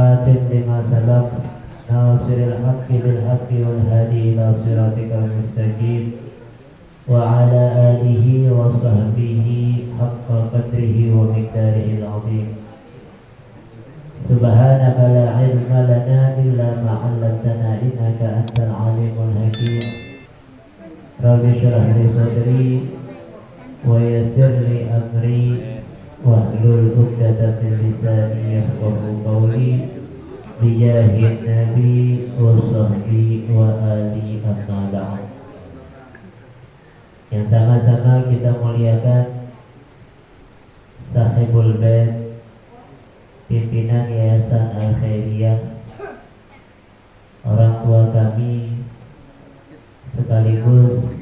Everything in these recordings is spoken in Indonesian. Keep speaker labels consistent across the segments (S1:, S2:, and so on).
S1: والخاتم لما سبق ناصر الحق بالحق والهادي إلى صراطك المستقيم وعلى آله وصحبه حق قدره ومقداره العظيم. سبحانك لا علم لنا إلا ما علمتنا إنك أنت العليم الحكيم. رب اشرح لي صدري ويسر لي أمري واحلل عقدة من لساني يفقهوا قولي بجاه النبي وصحبه وآله أما بعد. Yang sama-sama kita muliakan Sahibul Bait, pimpinan Yayasan Al-Khairiyah, orang tua kami sekaligus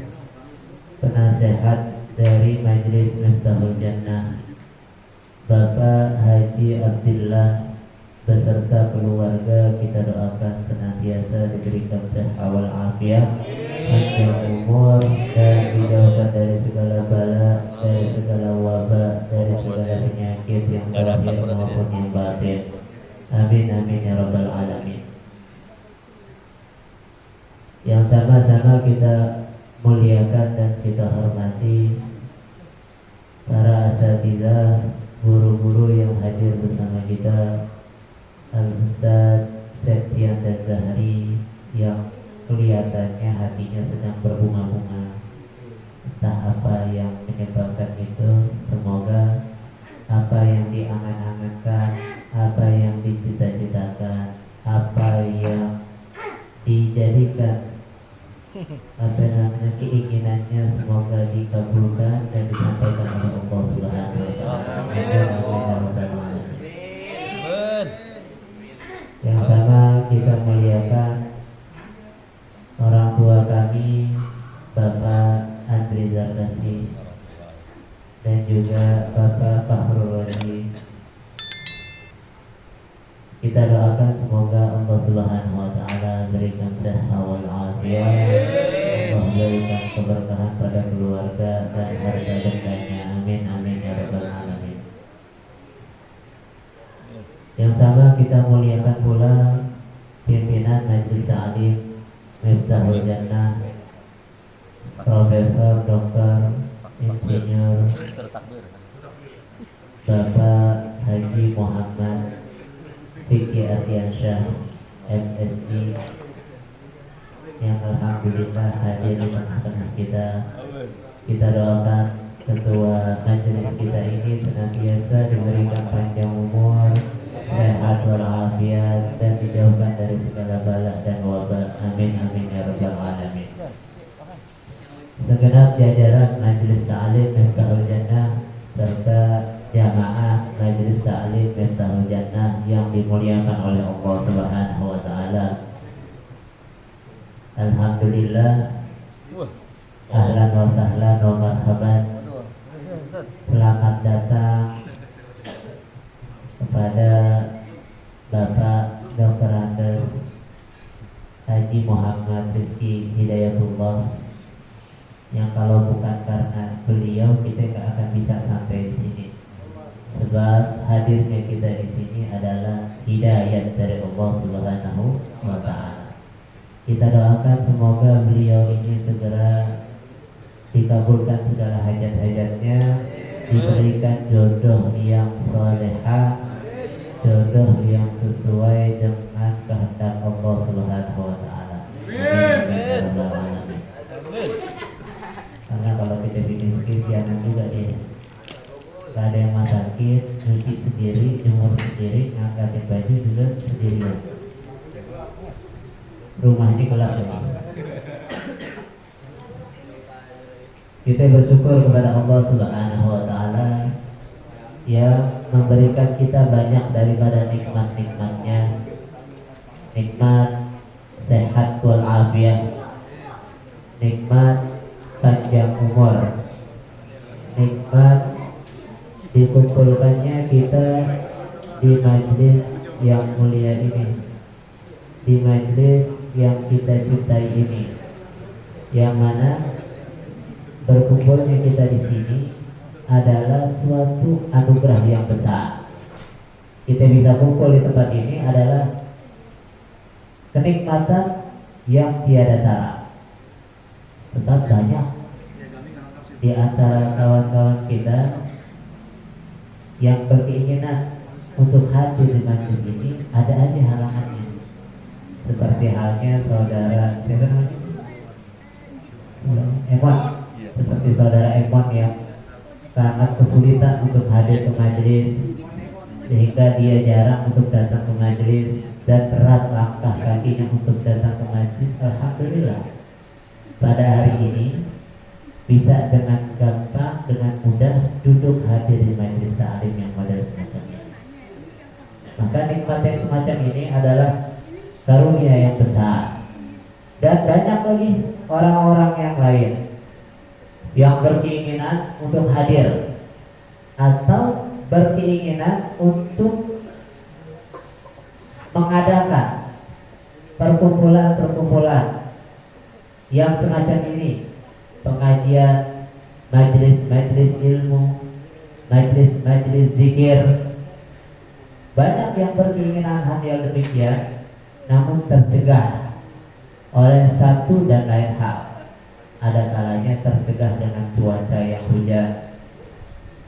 S1: penasehat dari Majelis Miftahul Jannah, Bapak Haji Abdillah beserta keluarga. Kita doakan senantiasa diberikan sehat wal afiat, panjang umur, dan dijauhkan dari segala bala, dari segala wabah, dari segala penyakit yang zahir maupun yang batin. Amin amin ya rabbal alamin. Yang sama-sama kita muliakan dan kita hormati para asatizah, guru-guru yang hadir bersama kita, Al-Ustaz Septian dan Zahri, yang kelihatannya hatinya sedang berbunga-bunga. Entah apa yang menyebabkan itu. Semoga apa yang diangan-angankan, apa yang dicita-citakan, apa yang dijadikan keinginannya, semoga dikabulkan dan disampaikan oleh Allah Subhanahu wa taala. Yang sama kita muliakan orang tua kami, Bapak Andri Zardasi dan juga Bapak Fakhrul Wadi. Kita doakan semoga Allah Subhanahu wa taala berikan sehat wal afiat, Allah berikan keberkahan pada keluarga dan harta bendanya. Amin amin ya rabbal alamin. Yang sama kita muliakan pula pimpinan Majelis Ta'lim Miftahul Jannah, Profesor Dr. Insinyur Bapak Haji Muhammad Fikri Ardiansyah MSI, yang alhamdulillah hadir di tengah-tengah kita. Kita doakan ketua majelis kita ini senantiasa diberikan panjang umur, sehat walafiat, dan dijauhkan dari segala bala dan wabah. Amin amin ya rabbal alamin. Segenap jajaran Majelis Ta'lim Miftahul Jannah serta jamaah Majelis Ta'lim Miftahul Jannah yang dimuliakan oleh Allah Subhanahu wa taala. Alhamdulillah, ahlan wa sahlan wa marhaban. Selamat datang kepada Bapak Dr. Andes Haji Muhammad Rizki Hidayatullah, yang kalau bukan karena beliau kita gak akan bisa sampai di sini. Sebab hadirnya kita di sini adalah hidayat dari Allah Subhanahu wa taala. Kita doakan semoga beliau ini segera dikabulkan segala hajat-hajatnya, diberikan jodoh yang salehah, jodoh yang sesuai dengan kehendak Allah Subhanahu wa taala. Amin. Karena kalau kita bikin kesianan juga dia. Gak ada yang masakin, nyuci sendiri, jemur sendiri, ngangkatin baju juga sendirian. Rumah ini kelak ya. Kita bersyukur kepada Allah Subhanahu wa taala yang memberikan kita banyak daripada nikmat-nikmatnya. Nikmat sehat wal afiat, nikmat panjang umur, nikmat dikumpulkannya kita di majelis yang mulia ini, di majelis yang kita cintai ini, yang mana berkumpulnya kita di sini adalah suatu anugerah yang besar. kita bisa kumpul di tempat ini adalah kenikmatan yang tiada tara. Sebab banyak di antara kawan-kawan kita yang berkeinginan untuk hadir di majelis ini, ada aja halangannya. Seperti halnya saudara siapa namanya? Emon. Seperti saudara Emon yang sangat kesulitan untuk hadir ke majelis, sehingga dia jarang untuk datang ke majelis dan berat langkah kakinya untuk datang ke majelis. Alhamdulillah, pada hari ini bisa dengan gampang, dengan mudah duduk hadir di majelis ta'lim yang model semacam ini. Maka nikmat yang semacam ini adalah karunia yang besar. Dan banyak lagi orang-orang yang lain yang berkeinginan untuk hadir atau berkeinginan untuk mengadakan perkumpulan-perkumpulan yang semacam ini, pengajian, majelis-majelis ilmu, majelis-majelis zikir. Banyak yang berkeinginan hal demikian, namun tercegah oleh satu dan lain hal. Ada kalanya tercegah dengan cuaca yang hujan,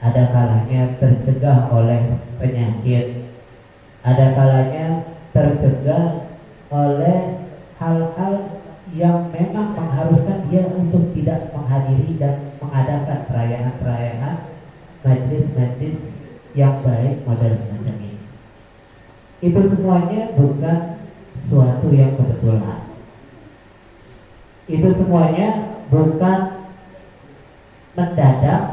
S1: ada kalanya tercegah oleh penyakit, ada kalanya tercegah oleh hal-hal yang memang mengharuskan dia untuk tidak menghadiri dan mengadakan perayaan-perayaan majlis-majlis yang baik model semacam ini. Itu semuanya bukan suatu yang kebetulan. Itu semuanya bukan mendadak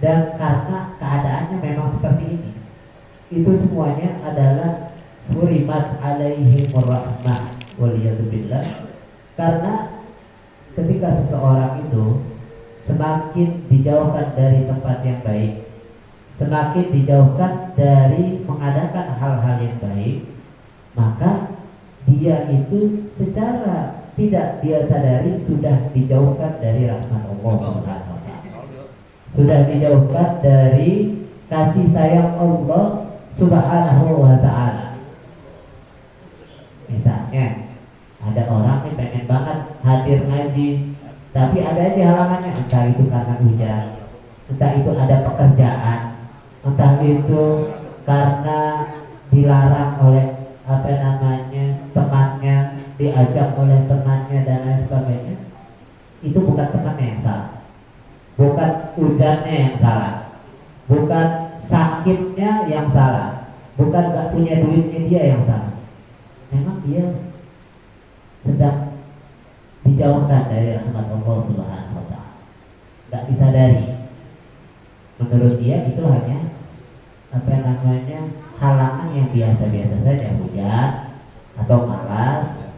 S1: dan karena keadaannya memang seperti ini. Itu semuanya adalah hurimat alaihimur rahmah waliyadzubillah. Karena ketika seseorang itu semakin dijauhkan dari tempat yang baik, semakin dijauhkan dari mengadakan hal-hal yang baik, maka dia itu secara tidak dia sadari sudah dijauhkan dari rahmat Allah Subhanahu wa ta'ala. Sudah dijauhkan dari kasih sayang Allah Subhanahu wa ta'ala. Misalnya ada orang yang pengen banget hadir ngaji, tapi ada aja halangannya, entah itu karena hujan, entah itu ada pekerjaan, entah itu karena dilarang oleh temannya, diajak oleh temannya dan lain sebagainya. Itu bukan temannya yang salah, bukan hujannya yang salah, bukan sakitnya yang salah, bukan gak punya duitnya dia yang salah. Memang dia sedang dijauhkan dari rahmat Allah Subhanahu wa ta'ala, gak disadari. Menurut dia itu hanya halangan yang biasa-biasa saja, hujan atau malas,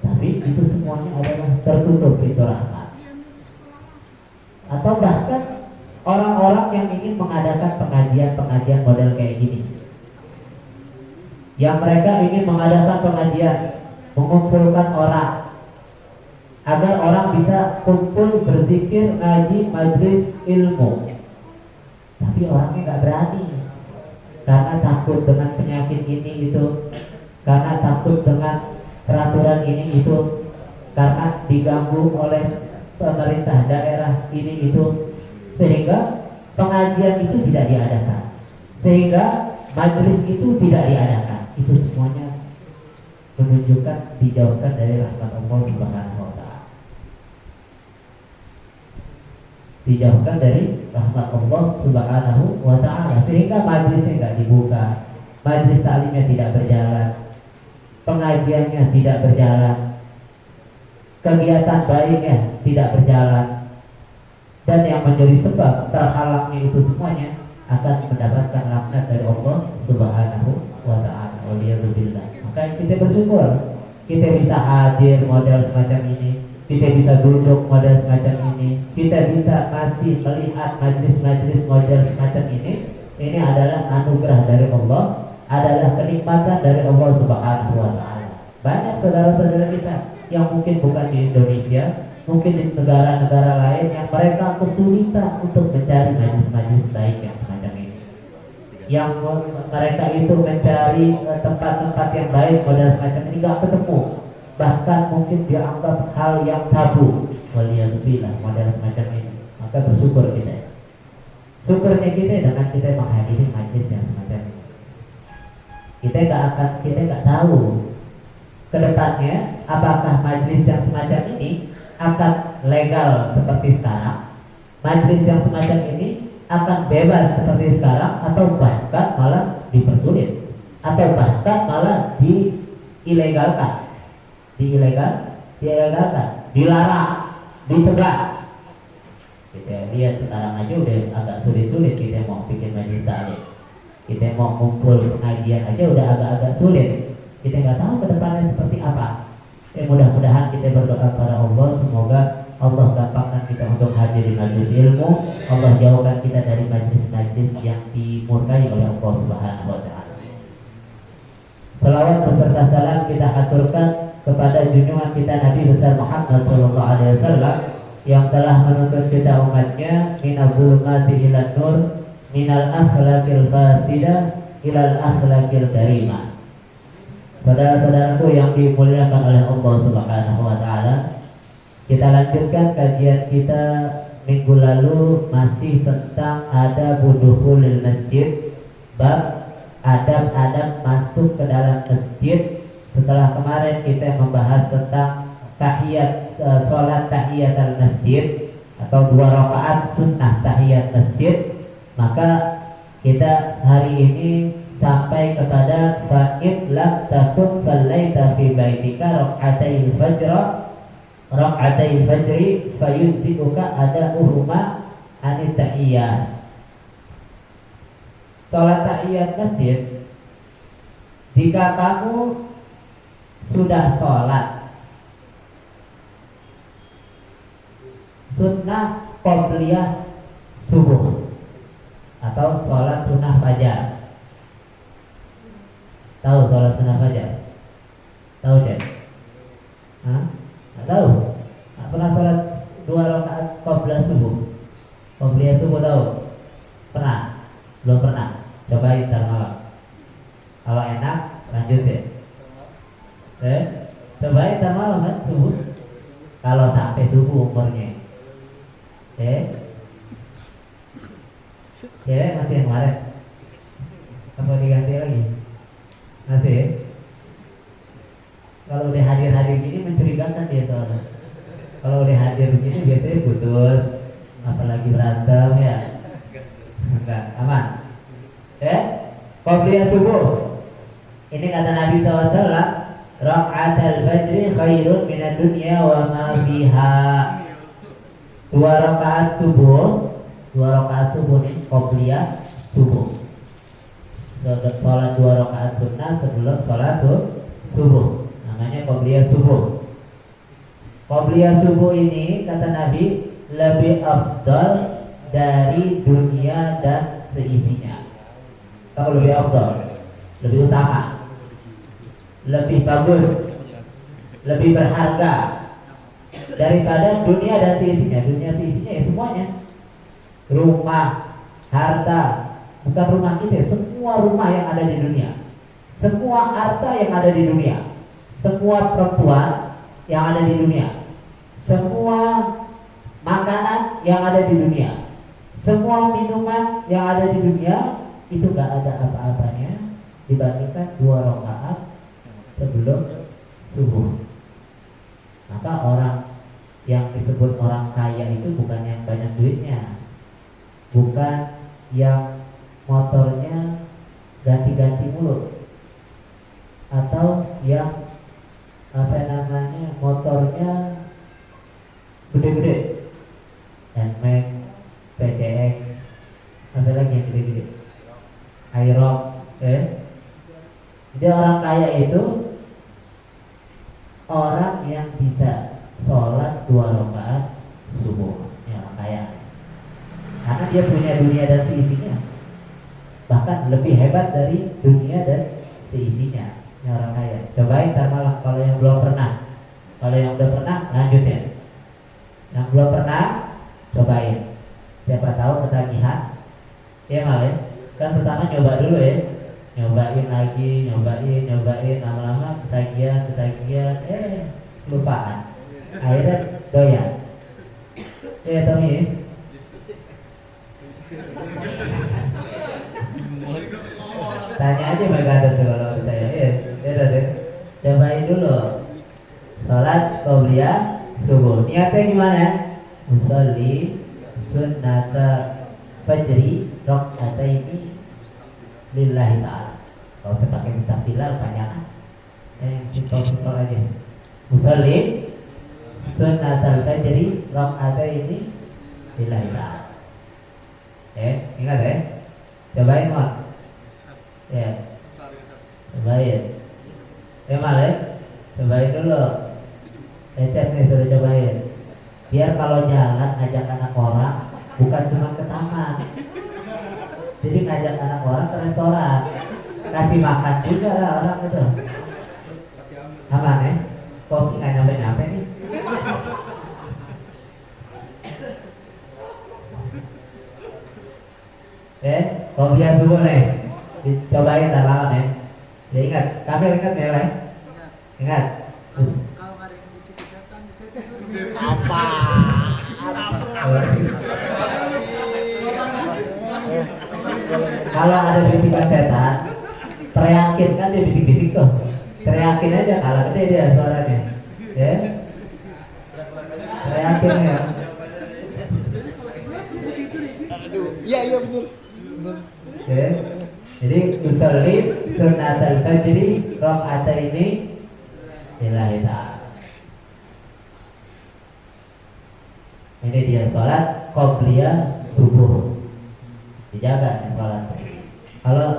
S1: tapi itu semuanya adalah tertutup pintu rahmat. Atau bahkan orang-orang yang ingin mengadakan pengajian-pengajian model kayak gini, yang mereka ingin mengadakan pengajian, mengumpulkan orang agar orang bisa kumpul berzikir, ngaji, majlis ilmu, tapi orangnya nggak berani karena takut dengan penyakit ini itu, karena takut dengan peraturan ini itu, karena diganggu oleh pemerintah daerah ini itu, sehingga pengajian itu tidak diadakan, sehingga majlis itu tidak diadakan. Itu semuanya menunjukkan dijauhkan dari rahmat Allah Subhanahu wa ta'ala, dijauhkan dari rahmat Allah Subhanahu wa ta'ala, sehingga majlisnya tidak dibuka, majlis taklimnya tidak berjalan, pengajiannya tidak berjalan, kegiatan baiknya tidak berjalan, dan yang menjadi sebab terhalangnya itu semuanya akan mendapatkan laknat dari Allah Subhanahu wa ta'ala. Waliyadzubillah. Maka kita bersyukur kita bisa hadir model semacam ini, kita bisa duduk model semacam ini, kita bisa masih melihat majlis-majlis model semacam ini. Ini adalah anugerah dari Allah, adalah kenikmatan dari Allah Subhanahu wa ta'ala. Banyak saudara-saudara kita yang mungkin bukan di Indonesia, mungkin di negara-negara lain, yang mereka kesulitan untuk mencari majlis-majlis baik yang semacam ini. yang mereka itu mencari tempat-tempat yang baik model semacam ini nggak ketemu, bahkan mungkin dianggap hal yang tabu. Waliyadzubillah model semacam ini. Maka bersyukur kita. Syukurnya kita dengan kita menghadiri majlis yang semacam ini. Kita nggak tahu kedepannya apakah majlis yang semacam ini akan legal seperti sekarang, majlis yang semacam ini akan bebas seperti sekarang, atau bahkan malah dipersulit, atau bahkan malah diilegalkan, dilarang, dicegah. Kita lihat sekarang aja udah agak sulit-sulit kita mau bikin majlis taklim, kita mau kumpul pengajian aja udah agak-agak sulit. Kita nggak tahu kedepannya seperti apa. Mudah-mudahan kita berdoa kepada Allah, semoga Allah gampangkan kita untuk hadir di majlis ilmu, Allah jauhkan kita dari majlis-majlis yang dimurkai oleh Allah Subhanahu wa taala. Salawat beserta salam kita aturkan kepada junjungan kita Nabi besar Muhammad sallallahu alaihi wasallam yang telah menuntun kita umatnya minal zulumati ilan nur, minal akhlaqil fasidah ilal akhlaqil karimah. Saudara-saudaraku yang dimuliakan oleh Allah Subhanahu wa taala, kita lanjutkan kajian kita minggu lalu masih tentang adab dukhulil masjid, bab adab-adab masuk ke dalam masjid. Setelah kemarin kita membahas tentang tahiyat, sholat tahiyat al-masjid atau 2 rakaat sunnah tahiyat masjid, maka kita hari ini sampai kepada fa'id lam takun sallaita fi baitika rak'atayil fajri fayunzikuka ada'uhuma anit tahiyyah. Salat tahiyat masjid, jika kamu sudah sholat sunnah qobliyah subuh atau sholat sunnah fajar. Tahu sholat sunnah fajar? Tahu deh? Nggak tahu? Nggak pernah sholat 2 rakaat qobliyah subuh? Qobliyah subuh tahu? Pernah? Belum pernah? Cobain ntar malam. Kalau enak lanjut deh. Cobain ntar malam kan subuh. Kalau sampai subuh umurnya. Cewek masih yang kemarin? Apa diganti lagi? Masih? Kalau udah hadir-hadir gini mencurigakan dia soalnya. Kalau udah hadir begini biasanya putus, apalagi berantem ya. Enggak, aman. Qobliyah subuh. Ini kata Nabi SAW, rak'atal fajri khairun minad dunya wa ma fiha. 2 rakaat subuh, 2 rakaat subuh nih qobliyah subuh. Sholat 2 rakaat sunnah sebelum sholat subuh, namanya qobliyah subuh. Qobliyah subuh ini kata Nabi lebih afdal dari dunia dan seisinya. Kalau lebih afdal, lebih utama, lebih bagus, lebih berharga daripada dunia dan seisinya. Dunia seisinya ya semuanya, rumah, harta, bukan rumah kita, semua rumah yang ada di dunia, semua harta yang ada di dunia, semua perempuan yang ada di dunia, semua makanan yang ada di dunia, semua minuman yang ada di dunia, itu gak ada apa-apanya dibandingkan 2 rakaat sebelum subuh. Maka orang yang disebut orang kaya itu bukan yang banyak duitnya, bukan yang motornya ganti-ganti mulu, atau yang motornya gede-gede, NMAX, PCX, ada lagi yang gede-gede, Aerox. Jadi orang kaya itu orang yang bisa sholat 2 rakaat subuh, ya orang kaya, karena dia punya dunia dan seisinya, bahkan lebih hebat dari dunia dan seisinya. Ini orang kaya. Cobain ntar malam kalau yang belum pernah. Kalau yang udah pernah lanjut ya. Yang belum pernah cobain. Siapa tahu ketagihan. Ya malah kan pertama nyoba lupaan. Akhirnya doyan. Ya Tommy. Tanya aja mereka ada tuh kalau saya. Ya deh. Cobain dulu. Sholat qobliyah subuh. Niatnya gimana? Musolli sunnata fajri rakaataini lillahi ta'ala. Kalau saya pakai mustaqbillah panjang. Simpel-simpel aja. Musolli sunnata fajri rakaataini lillahi ta'ala. Ingat ya. Cobain Mak. Ya. Cobain. Mal ya. Cobain dulu. Cek nih sudah cobain. Biar kalau jalan ngajak anak orang bukan cuma ke taman. Jadi ngajak anak orang ke restoran. Kasih makan juga lah orang itu. Aman ya? Kopi nggak nyampe-nyampe nih. Qobliyah subuh nih. Dicobain tak malam ya. Ya ingat, kami ingat ya lah. Ingat. Terus
S2: Apa?
S1: kalau ada bisikan setan, teriakin kan dia bisik-bisik tuh. Teriakin aja kalau gede dia suaranya. Ya. Teriakin ya.
S2: Aduh, iya benar.
S1: Ya. Jadi usolli sunnatal fajri rakaataini lillahi ta'ala. Ini dia sholat qobliyah subuh. Dijaga nih sholat. Kalau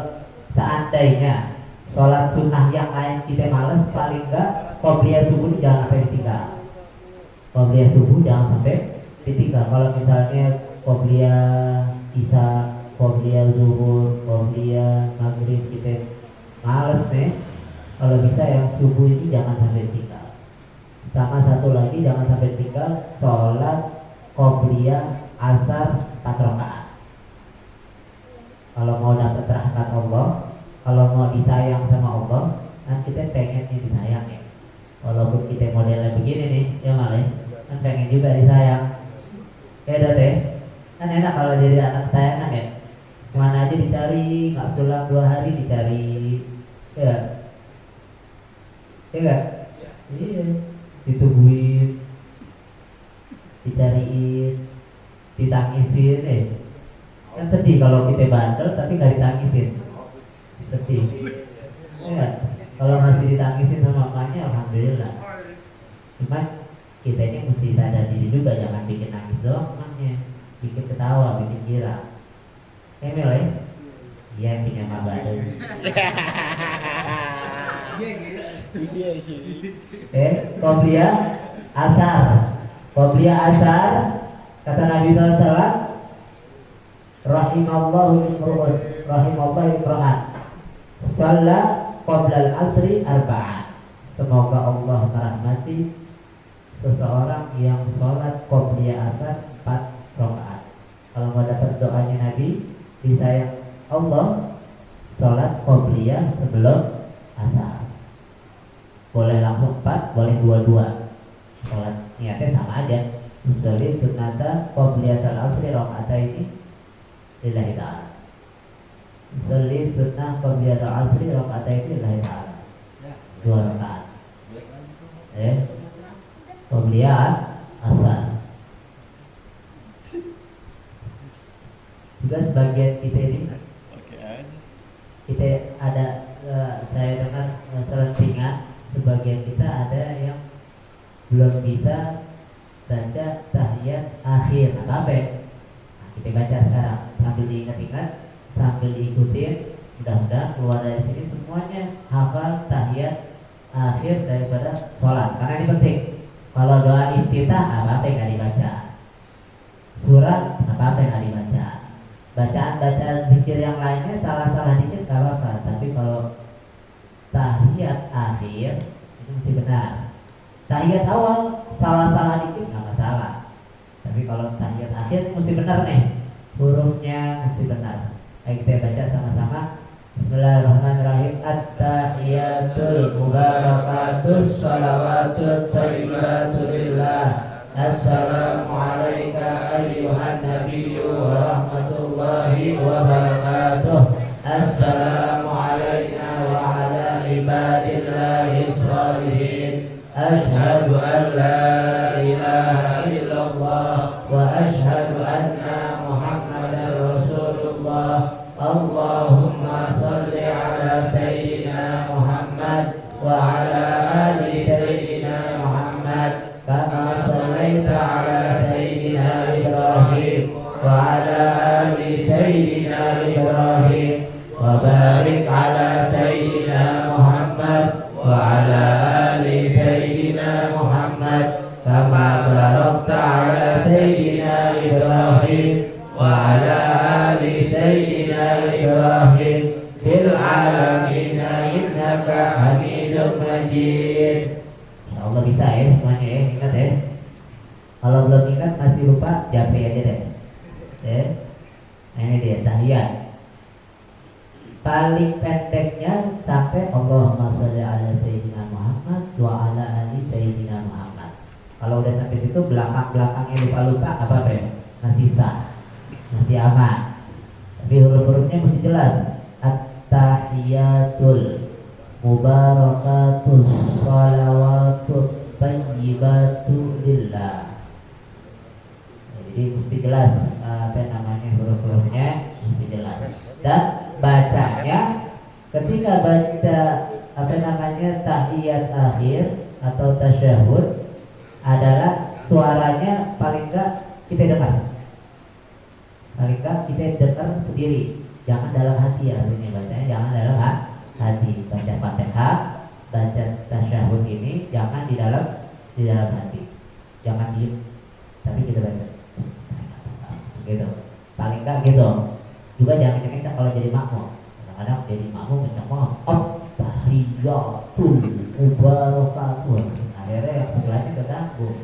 S1: seandainya sholat sunnah yang lain kita males, paling enggak qobliyah subuh jangan sampai ditinggal. Qobliyah subuh jangan sampai ditinggal. Kalau misalnya qobliyah isya, qobliyah zuhur, qobliyah maghrib kita males nih, kalau bisa yang subuh ini jangan sampai tinggal. Sama satu lagi jangan sampai tinggal sholat qobliyah asar 4 rakaat. Kalau mau dapat rahmat Allah, kalau mau disayang sama Allah, kan kita pengen nih disayang ya. Walaupun kita modelnya begini nih, ya malah kan pengen juga disayang. Kayak deh, kan enak kalau jadi anak sayangan ya. Kemana aja dicari, nggak pulang 2 hari dicari, ya, ya iya, ditungguin, dicariin, ditangisin, kan sedih kalau kita bandel tapi nggak ditangisin, sedih. Ya, kalau masih ditangisin sama mamanya, alhamdulillah. Cuman kita ini mesti sadar diri juga, jangan bikin nangis doang mamanya, bikin ketawa, bikin girang. Emil ya? Iya punya mama baru. Qobliyah asar. Qobliyah asar kata Nabi SAW, rahimallahu imra'an shalla qabla al-asri arba'an. Semoga Allah merahmati seseorang yang sholat qobliyah asar 4 rakaat. Kalau mau dapat doanya Nabi, disayang Allah, sholat qobliyah sebelum asar. Boleh langsung 4, boleh 2-2. Sholat niatnya sama aja. Usolli sunnata qobliyatal asri rakaataini lillahi ta'ala. Usolli sunnah qobliyatal asri rakaataini lillahi ta'ala. 2 rakaat. Qobliyah asar. Juga sebagian kita ini, kita ada, saya dengar selentingan, sebagian kita ada yang belum bisa baca tahiyat akhir. Apa ya? Nah, kita baca sekarang sambil diingat-ingat, sambil diikutin. Mudah-mudahan keluar dari sini semuanya hafal tahiyat akhir daripada sholat, karena ini penting. Kalau doa iftitah apa yang nggak dibaca, surat apa yang nggak dibaca, bacaan-bacaan zikir yang lainnya salah-salah dikit gak apa-apa, tapi kalau tahiyat akhir itu mesti benar. Tahiyat awal salah-salah dikit gak masalah, tapi kalau tahiyat akhir mesti benar nih, hurufnya mesti benar. Ayo kita baca sama-sama. Bismillahirrahmanirrahim. At-tahiyatul mubarakatus salawatut thayyibatu lillah. Assalamu alayka ayyuhan nabiyyu wa rahmatullahi wa barakatuh. Assalamu alayna wa ala ibadillahi sholihin. Ashhadu an la ilaha illallah wa ashhadu anna Muhammadar Rasulullah. Allahumma salli ala Sayyidina Muhammad wa ala ali Sayyidina Muhammad kama sallaita ala Sayyidina Ibrahim wa ala ali Sayyidina Ibrahim wa barik ala Sayyidina Muhammad wa ala ali Sayyidina Muhammad kama barakta ala Sayyidina Ibrahim wa ala ali Sayyidina Ibrahim fil alamin innaka Hamidum Majid. Insyaallah bisa ya semuanya ya, ingat ya. Kalau belum ingat masih lupa, japri aja deh. Ya. Ini dia tahiyat. Paling pendeknya sampai Allahumma sholli ala Sayyidina Muhammad wa ala ali Sayyidina Muhammad. Kalau udah sampai situ belakang-belakangnya lupa-lupa apa ya? Masih sah. Masih aman. Tapi huruf-hurufnya mesti jelas. At-tahiyatul mubarakatus salawatut thayyibatu lillah. Jadi mesti jelas apa namanya huruf-hurufnya mesti jelas. Dan bacanya ketika baca apa namanya tahiyat akhir atau tasyahud adalah suaranya paling enggak kita dengar. Paling enggak kita dengar sendiri. Jangan dalam hati ya, artinya bacanya jangan dalam hati. Baca Fatihah, baca tasyahud ini jangan di dalam hati. Jangan diem, tapi kita baca. Gitu. Paling enggak gitu. Juga jangan kencang kalau jadi makmum. Kadang-kadang jadi makmum kencang banget. At-tahiyatul mubarakatuh. Akhirnya yang sebelahnya terganggu.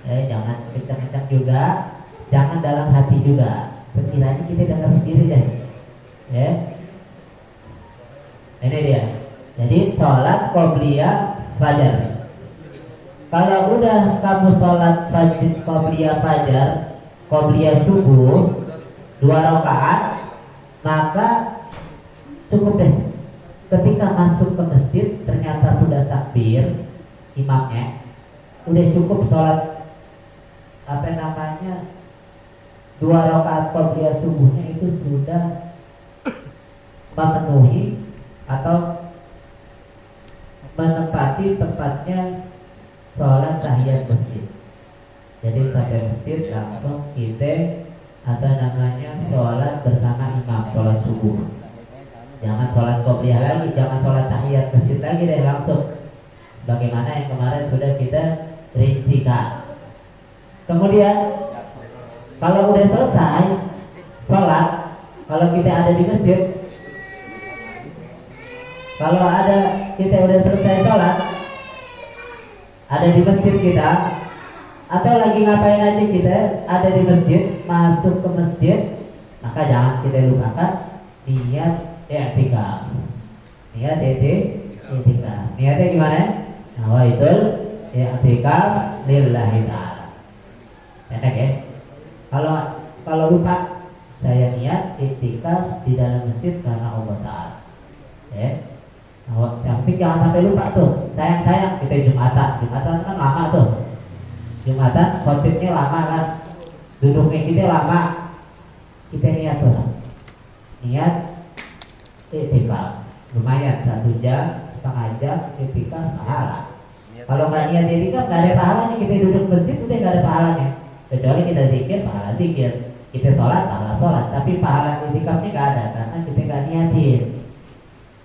S1: Jangan kencang-kencang juga, jangan dalam hati juga. Sekiranya kita dengar sendiri deh. Ya. Ini dia. Jadi sholat qobliyah fajar. Kalau udah kamu sholat qobliyah fajar, qobliyah subuh 2 rakaat, maka cukup deh. Ketika masuk ke masjid ternyata sudah takbir imamnya, udah cukup sholat apa namanya 2 rakaat qobliyah subuhnya itu sudah memenuhi atau menempati tempatnya sholat tahiyat masjid. Jadi sampai masjid langsung kita apa namanya sholat bersama imam, sholat subuh. Jangan sholat qobliyah lagi, jangan sholat tahiyat masjid lagi deh, langsung. Bagaimana yang kemarin sudah kita rincikan. Kemudian kalau udah selesai sholat, kalau kita ada di masjid, kalau kita udah selesai sholat, ada di masjid kita, atau lagi ngapain aja kita ada di masjid, masuk ke masjid, maka jangan kita lupakan niat i'tikaf. Niat i'tikaf. Niatnya gimana? Nawaitul i'tikaf lillahi ta'ala. Enak ya? Kalau lupa, saya niat i'tikaf di dalam masjid karena Allah Ta'ala. Ya. Tapi jangan sampai lupa tuh. Sayang kita Jumatan kan lama tuh. Jumatan khotibnya lama kan, duduknya kita lama. Kita niat tuh, niat i'tikaf. Lumayan 1 jam, setengah jam i'tikaf pahala. Kalau nggak niat i'tikaf nggak ada pahalanya. Kita duduk masjid udah nggak ada pahalanya. Kecuali kita zikir, pahala zikir. Kita sholat, pahala sholat. Tapi pahala i'tikafnya nggak ada karena kita nggak niatin.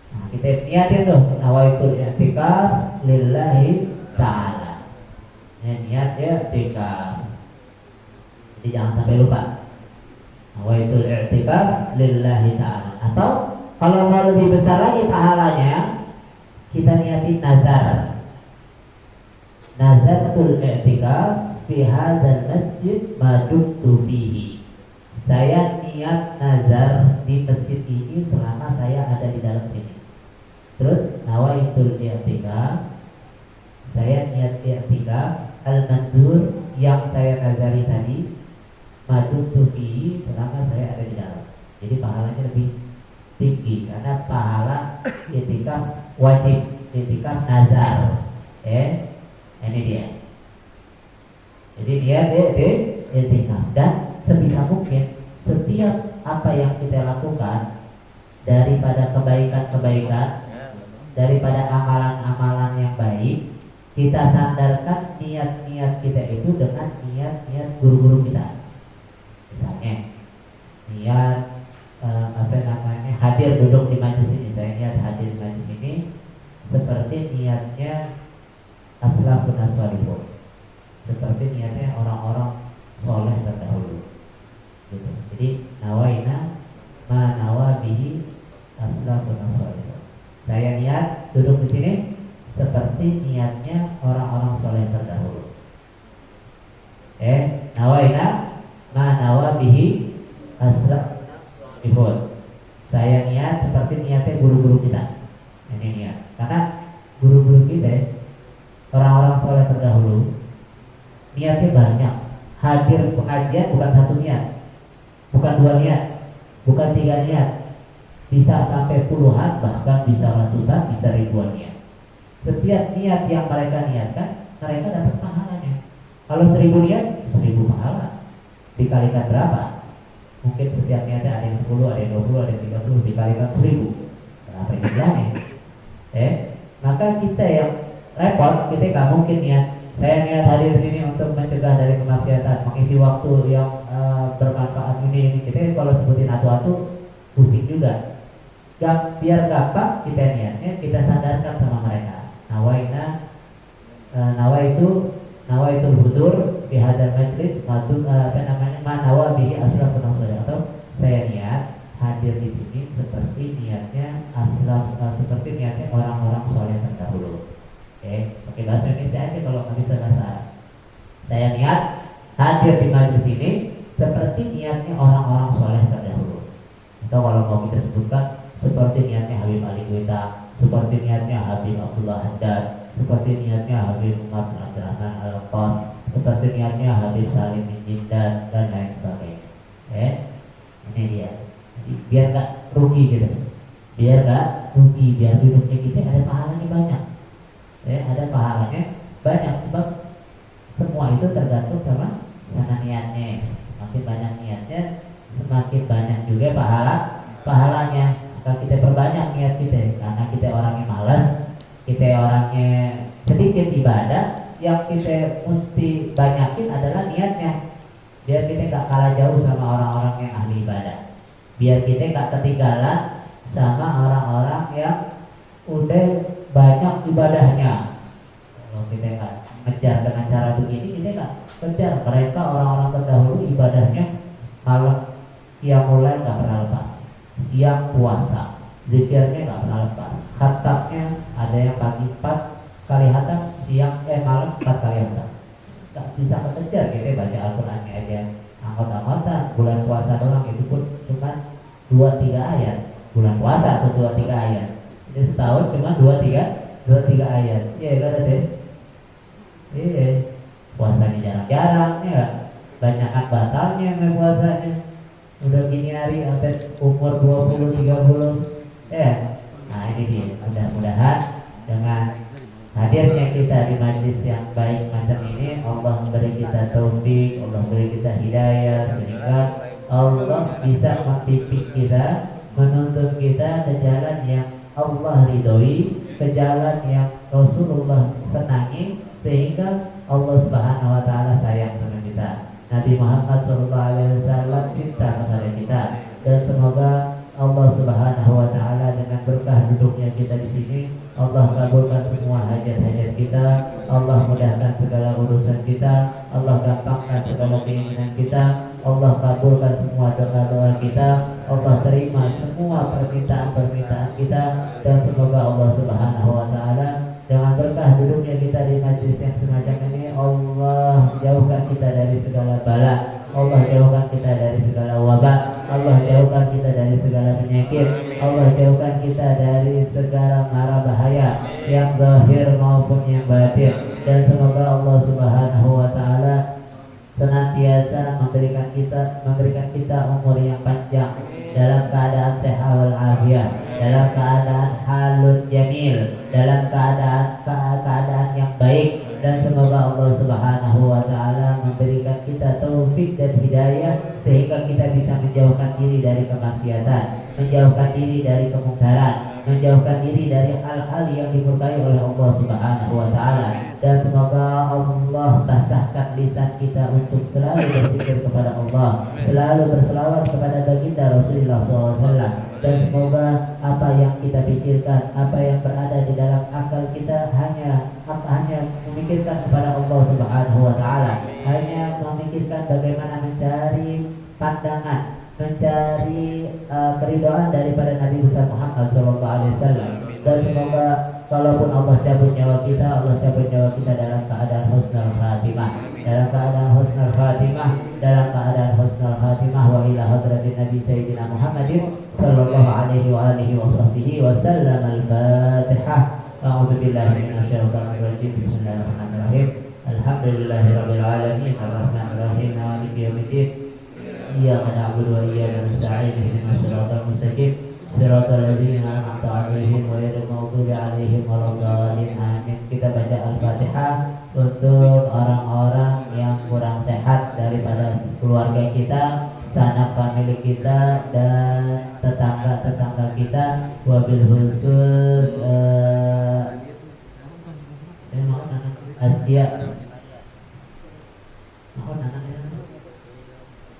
S1: Nah, kita niatin tuh, nawaitul i'tikaf lillahi ta'ala. Niat i'tikaf. Jadi jangan sampai lupa. Nawaitul i'tikaf lillahi ta'ala. Atau kalau mau lebih besar lagi pahalanya, kita niatin nazar. Nazaratul i'tikaf fi hadzal masjid ma dumtu fihi. Saya niat nazar di masjid ini selama saya ada di dalam sini. Terus nawaitul i'tikaf, saya niat i'tikaf al-mandur yang saya nazari tadi madumtu fihi selama saya ada di dalam. Jadi pahalanya lebih tinggi karena pahala i'tikaf wajib, i'tikaf nazar. Ini dia. Jadi dia i'tikaf dan sebisa mungkin setiap apa yang kita lakukan daripada kebaikan-kebaikan, daripada amalan-amalan yang baik, kita sandarkan niat-niat kita itu dengan niat-niat guru-guru kita. Misalnya niat hadir duduk di majelis ini, saya niat hadir di majelis ini seperti niatnya aslafun as-salihun, seperti niatnya orang-orang soleh terdahulu gitu. Jadi nawaina ma nawa bihi aslafun as-salihun, saya niat duduk di sini seperti niatnya orang-orang soleh terdahulu. Nawaina ma nawa bihi aslafun, saya niat seperti niatnya guru-guru kita. Ini niat. Karena guru-guru kita, orang-orang soleh terdahulu, niatnya banyak. Hadir pengajian bukan satu niat, bukan dua niat, bukan tiga niat, bisa sampai puluhan, bahkan bisa ratusan, bisa ribuan niat. Setiap niat yang mereka niatkan, mereka dapat pahalanya. Kalau 1000 niat, 1000 pahala. Dikalikan berapa? Mungkin setiap niatnya ada yang 10, ada yang 20, ada yang 30, dikalikan 1000. Berapa jumlahnya? Maka kita yang repot, kita gak mungkin niat saya niat hadir sini untuk mencegah dari kemaksiatan, mengisi waktu yang bermanfaat ini. Kita kalau sebutin atu-atu pusing juga. Biar gampang kita niatnya, kita sadarkan sama mereka. Nawaitul hudur di hadar majlis manawa bihi aslafun as-salih, atau saya niat hadir di sini seperti niatnya seperti niatnya orang-orang soleh terdahulu. Pakai bahasa Indonesia aja kalau nggak bisa bahasa Arab. Saya niat hadir di majlis ini seperti niatnya orang-orang soleh terdahulu. Atau kalau mau kita sebutkan seperti niatnya Habib Ali Kuita, seperti niatnya Habib Abdullah Haddad, seperti niatnya Habib Umar bin Abdurrahman Al-Qas, seperti niatnya Habib Salim bin Jindan, dan lain sebagainya. Ini dia. Jadi, biar gak rugi gitu. Biar hidupnya kita ada pahalanya banyak. Ada pahalanya banyak, sebab semua itu tergantung sama niatnya. Semakin banyak niatnya, semakin banyak juga pahalanya. Maka kita perbanyak niat kita, karena kita orangnya malas, kita orangnya sedikit ibadah. Yang kita mesti banyakin adalah niatnya, biar kita gak kalah jauh sama orang-orang yang ahli ibadah, biar kita gak ketinggalan sama orang-orang yang udah banyak ibadahnya. Kalau kita nggak ngejar dengan cara begini, kita nggak kejar mereka. Orang-orang terdahulu ibadahnya malam qiyamul nggak pernah lepas, siang puasa, zikirnya nggak pernah lepas, khatamnya ada yang pagi 4 kali khatam, siang malam 4 kali khatam. Nggak bisa kejar kita baca Al-Qurannya aja angkot-angkotan. Bulan puasa doang itu pun cuma 2-3 ayat. Bulan puasa atau 2-3 ayat. Jadi setahun cuma 2-3 ayat. Iya kan deh. Iya. Puasanya jarang-jarang ya. Banyakan batalnya puasanya. Udah gini hari sampai umur 20-30. Nah ini dia. Mudah-mudahan dengan hadirnya kita di majlis yang baik macam ini, Allah memberi kita taufik, Allah memberi kita hidayah, sehingga Allah bisa membimbing kita, menuntun kita ke jalan yang Allah ridhoi, ke jalan yang Rasulullah senangi, sehingga Allah Subhanahu wa taala sayang sama kita. Nabi Muhammad SAW cinta kepada kita, dan semoga Allah Subhanahu wa taala dengan berkah duduknya kita di sini, Allah kabulkan semua hajat-hajat kita, Allah mudahkan segala urusan kita, Allah gampangkan segala keinginan kita, Allah kabulkan semua doa-doa kita, Allah terima semua permintaan-permintaan kita, dan semoga Allah Subhanahu wa taala dengan berkah duduknya kita di majlis yang semacam ini, Allah jauhkan kita dari segala bala, Allah jauhkan kita dari segala wabah. penyakit. Allah jauhkan kita dari segala mara bahaya yang zahir maupun yang batin. Dan semoga Allah Subhanahu wa taala senantiasa memberikan kita umur yang panjang dalam keadaan sehat wal afiat, dalam keadaan halun jamil, dalam keadaan yang baik. Dan semoga Allah Subhanahu wa taala memberikan kita taufik dan hidayah sehingga kita bisa menjauhkan diri dari kemaksiatan, menjauhkan diri dari kemungkaran, menjauhkan diri dari hal-hal yang dimurkai oleh Allah Subhanahu wa taala. Dan semoga Allah basahkan lisan kita untuk selalu berzikir kepada Allah, selalu berselawat kepada baginda Rasulullah SAW. Dan semoga apa yang kita pikirkan, apa yang berada di dalam akal kita hanya memikirkan kepada Allah Subhanahu wa taala, hanya memikirkan bagaimana mencari pandangan, mencari keridhaan daripada Nabi besar Muhammad SAW. Dan semoga kalaupun Allah cabut nyawa kita, Allah cabut nyawa kita dalam keadaan husnul khatimah, dalam keadaan husnul khatimah, dalam keadaan husnul khatimah. Wa ila hadratin Nabi Sayyidina Muhammadin sallallahu alaihi wa alihi wa sahbihi wa sallam. Al-Fatihah. A'udzu billahi minasyaitonir rajim. Bismillahirrahmanirrahim. Alhamdulillahirabbil alamin arrahmanir rahim maliki yaumiddin. Iyyaka na'budu wa iyyaka nasta'in ihdinas siratal mustaqim siratal ladzina an'amta 'alaihim ghairil maghdubi 'alaihim waladdallin. Amin. Kita baca Al-Fatihah untuk orang-orang yang kurang sehat daripada keluarga kita, sanak famili kita, dan tetangga-tetangga kita. Wabil khusus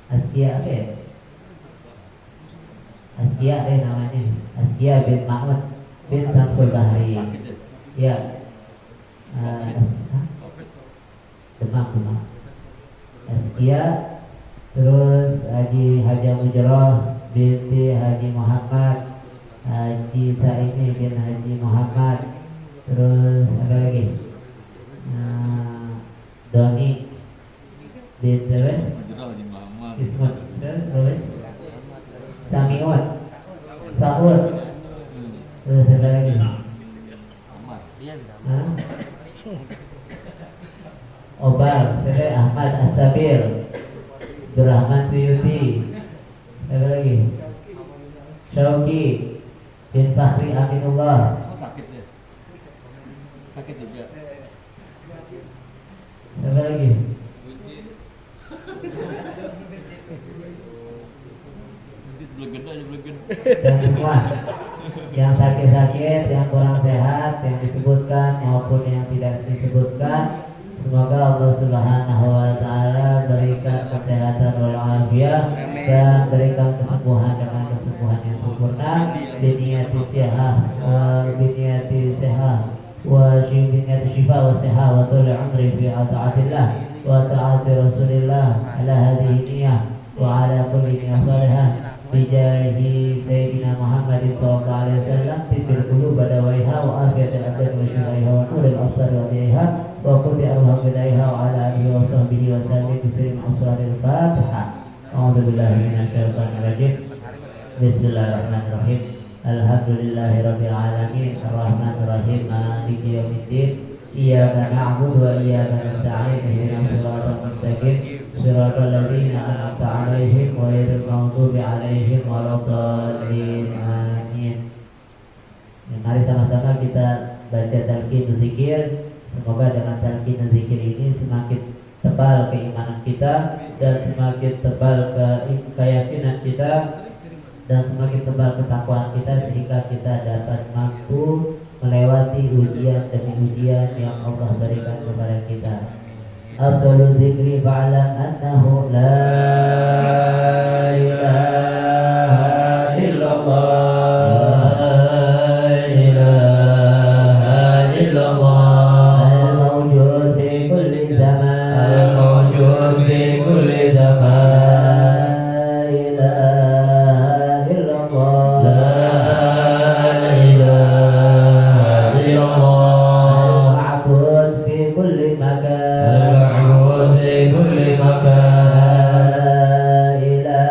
S1: Askia apa ya? Askia namanya. Askia bin Mahmud bin Samsul Bahri. Ya. Demak. Askia. Terus Haji Mujroh binti Haji Muhammad, Haji Saini bin Haji Muhammad. Terus apa lagi? Doni bin Ismat. Terus Samiun, Saud. Terus apa lagi? Obal, Ahmad As-Sabir, Abdurrahman Suyuti. Apa lagi? Syauki bin Fakhri Aminullah.
S2: Sakit juga.
S1: Apa lagi? Dan semua yang sakit-sakit, yang kurang sehat, yang disebutkan maupun yang tidak disebutkan, semoga Allah Subhanahu wa taala berikan kesehatan wal afiat dan berikan kesembuhan dengan kesembuhan yang sempurna. Biniyati sehat wa biniyati syifa wa sehat wa tul umri fi ta'atillah wa ta'ati Rasulillah ala hadhihi niyyah wa ala kulli niyyah salihah bijahi Sayyidina Muhammadin sallallahu alaihi wasallam tibil qulub badawaiha wa afiyatil abdan wa shifaiha wa nuril absar wa daiha wa qudi arwah bidaiha wa ala alihi wa sahbihi wa sallim bisrim asraril Fatihah. A'udzu billahi minasyaitonir rajim. Bismillahirrahmanirrahim. Alhamdulillahirabbil alamin arrahmanir rahim maliki yaumiddin. Iyyaka na'budu wa iyyaka nasta'in ihdinas siratal mustaqim siratal ladzina an'amta 'alaihim ghairil maghdubi 'alaihim waladdallin. Amin. Mari sama-sama kita baca talqin zikir. Semoga dengan talqin zikir ini semakin tebal keimanan kita dan semakin tebal keyakinan kita dan semakin tebal ketakwaan kita sehingga kita dapat mampu melewati ujian demi ujian yang Allah berikan kepada kita. Afdalul dzikri fa'lam annahu la ilaha illallah, la ilaha illallah, al-mawjud fi kulli zaman, al-mawjud fi kulli zaman. La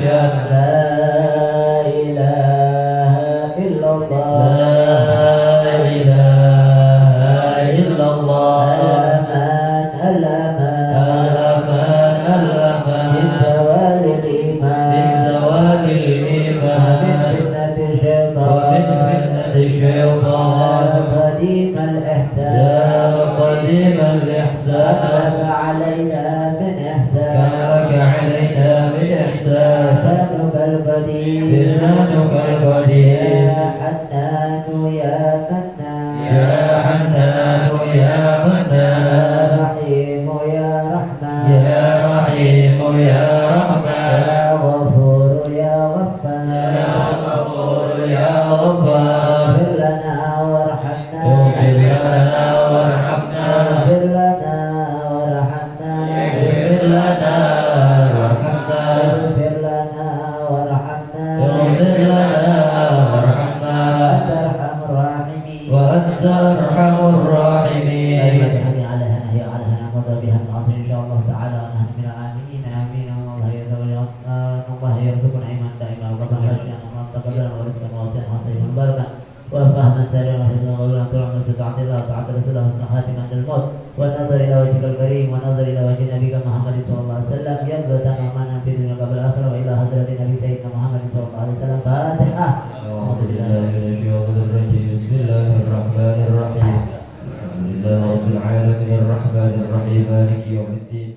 S3: شان
S1: لا إله إلا الله
S3: لا إله إلا الله
S1: الأمان من زوال الإيمان من فتنة الشيطان قديم الإحسان
S3: يا قديم الإحسان
S1: لك علينا من إحسان
S3: لك علينا من إحسان
S1: لسانك القديم
S3: لسانك القديم
S1: يا حنان يا منان
S3: يا حنان يا منان
S1: يا رحيم يا رحمن
S3: يا رحيم يا رحمن
S1: يا غفور يا غفار
S3: يا غفور يا غفار
S1: اغفر لنا وارحمنا
S3: اغفر لنا وارحمنا
S1: اغفر لنا وارحمنا
S3: اغفر لنا وارحمنا
S1: اغفر لنا وارحمنا
S3: اغفر لنا وارحمنا
S1: أنت أرحم الراحمين
S3: وأنت أرحم الراحمين.
S1: هذه على هنا على هنا مضى بها العصر إن شاء الله تعالى ونحن من الآمنين آمين. الله يرزقنا إيمان دائما وقضاء خشيا وتقبلا ورزقا واسعا وطيبا مباركا وفهما سريعا وحفظا وغفرا طرعا بطاعة الله وطاعة رسوله حسن خاتما عند الموت والنظر إلى وجهك الكريم والنظر إلى وجه نبيك محمد صلى الله عليه وسلم يثبت أمانا في الدنيا قبل الآخرة وإلى حضرة النبي سيدنا محمد صلى الله عليه وسلم. فاتحة.
S3: أعوذ بالله من الشيطان الرجيم. بسم الله الرحمن الرحيم. الحمد لله رب العالمين الرحمن الرحيم مالك يوم الدين.